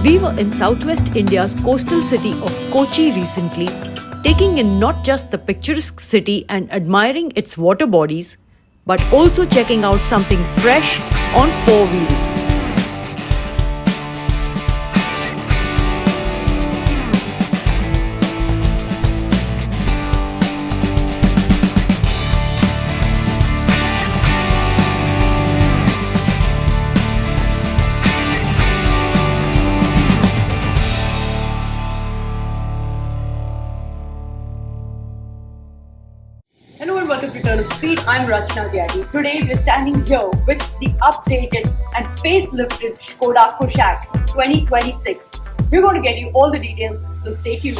We were in southwest India's coastal city of Kochi recently, taking in not just the picturesque city and admiring its water bodies, but also checking out something fresh on four wheels. Hello and welcome to Turn of Speed. I'm Rachna Tyagi. Today we're standing here with the updated and facelifted Škoda Kushaq 2026. We're going to get you all the details, so stay tuned.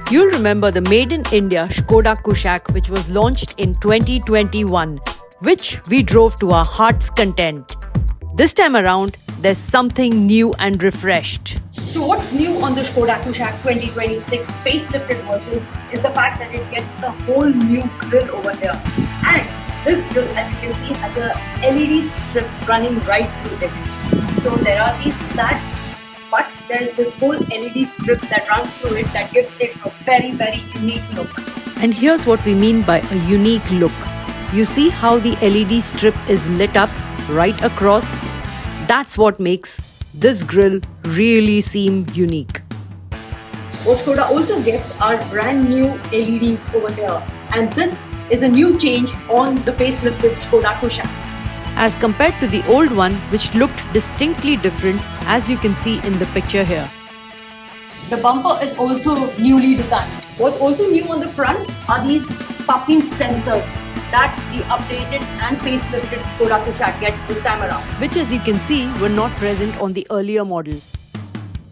You'll remember the Made in India Škoda Kushaq, which was launched in 2021, which we drove to our heart's content. This time around, there's something new and refreshed. So what's new on the Škoda Kushaq 2026 facelifted version is the fact that it gets a whole new grille over here. And this grille, as you can see, has a LED strip running right through it. So there are these slats, but there's this whole LED strip that runs through it that gives it a very, very unique look. And here's what we mean by a unique look. You see how the LED strip is lit up right across? That's what makes this grille really seem unique. What Škoda also gets are brand new LEDs over here, and this is a new change on the facelifted Škoda Kushaq. As compared to the old one, which looked distinctly different, as you can see in the picture here. The bumper is also newly designed. What's also new on the front are these parking sensors that the updated and facelifted Škoda Kushaq gets this time around. Which, as you can see, were not present on the earlier model.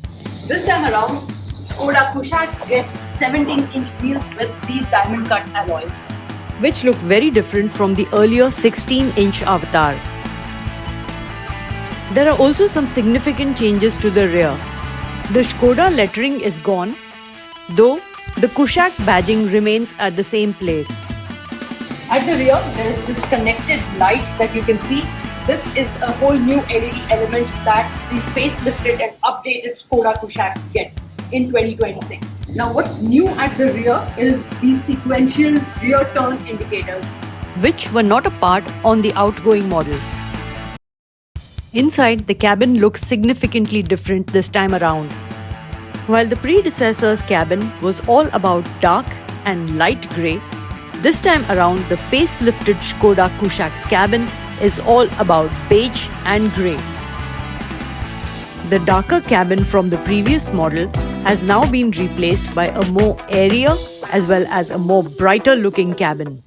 This time around, Škoda Kushaq gets 17-inch wheels with these diamond cut alloys, which look very different from the earlier 16-inch Avatar. There are also some significant changes to the rear. The Škoda lettering is gone, though the Kushaq badging remains at the same place. At the rear, there is this connected light that you can see. This is a whole new LED element that the facelifted and updated Škoda Kushaq gets in 2026. Now what's new at the rear is these sequential rear turn indicators, which were not a part on the outgoing model. Inside, the cabin looks significantly different this time around. While the predecessor's cabin was all about dark and light grey, this time around the facelifted Škoda Kushaq's cabin is all about beige and grey. The darker cabin from the previous model has now been replaced by a more airier as well as a more brighter looking cabin.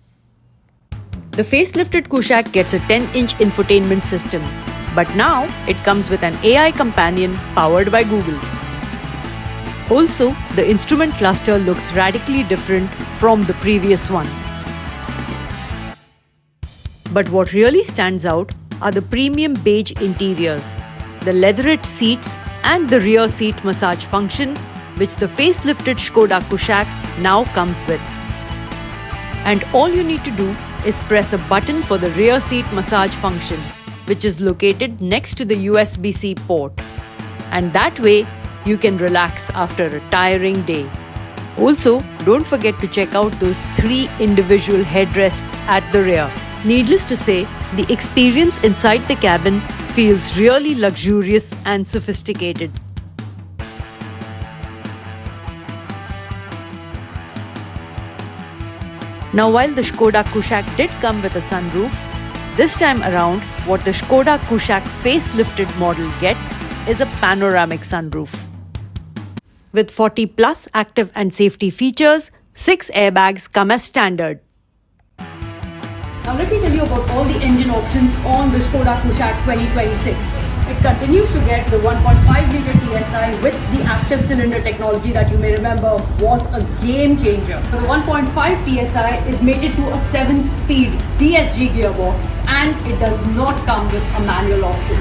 The facelifted Kushaq gets a 10-inch infotainment system, but now it comes with an AI companion powered by Google. Also, the instrument cluster looks radically different from the previous one. But what really stands out are the premium beige interiors, the leatherette seats and the rear seat massage function, which the facelifted Škoda Kushaq now comes with. And all you need to do is press a button for the rear seat massage function, which is located next to the USB-C port. And that way, you can relax after a tiring day. Also, don't forget to check out those 3 individual headrests at the rear. Needless to say, the experience inside the cabin feels really luxurious and sophisticated. Now, while the Škoda Kushaq did come with a sunroof, this time around, what the Škoda Kushaq facelifted model gets is a panoramic sunroof. With 40 plus active and safety features, 6 airbags come as standard. Now let me tell you about all the engine options on the Škoda Kushaq 2026. It continues to get the 1.5-litre TSI with the active cylinder technology that you may remember was a game changer. The 1.5 TSI is mated to a 7-speed DSG gearbox and it does not come with a manual option.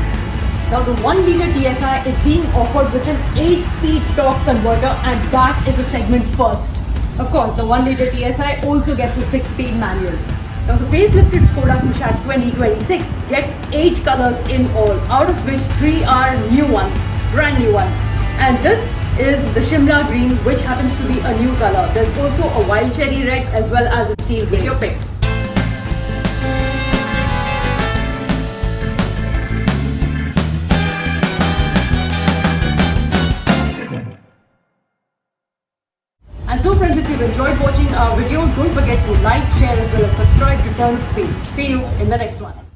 Now the 1 litre TSI is being offered with an 8-speed torque converter, and that is a segment first. Of course, the 1 litre TSI also gets a 6-speed manual. Now the facelifted Skoda Kushaq 2026 gets 8 colors in all, out of which 3 are new ones, brand new ones. And this is the Shimla green, which happens to be a new color. There's also a wild cherry red as well as a steel grey. Your pick. And so friends, if you've enjoyed watching our video, don't forget to like, share as well as subscribe to Turn of Speed. See you in the next one.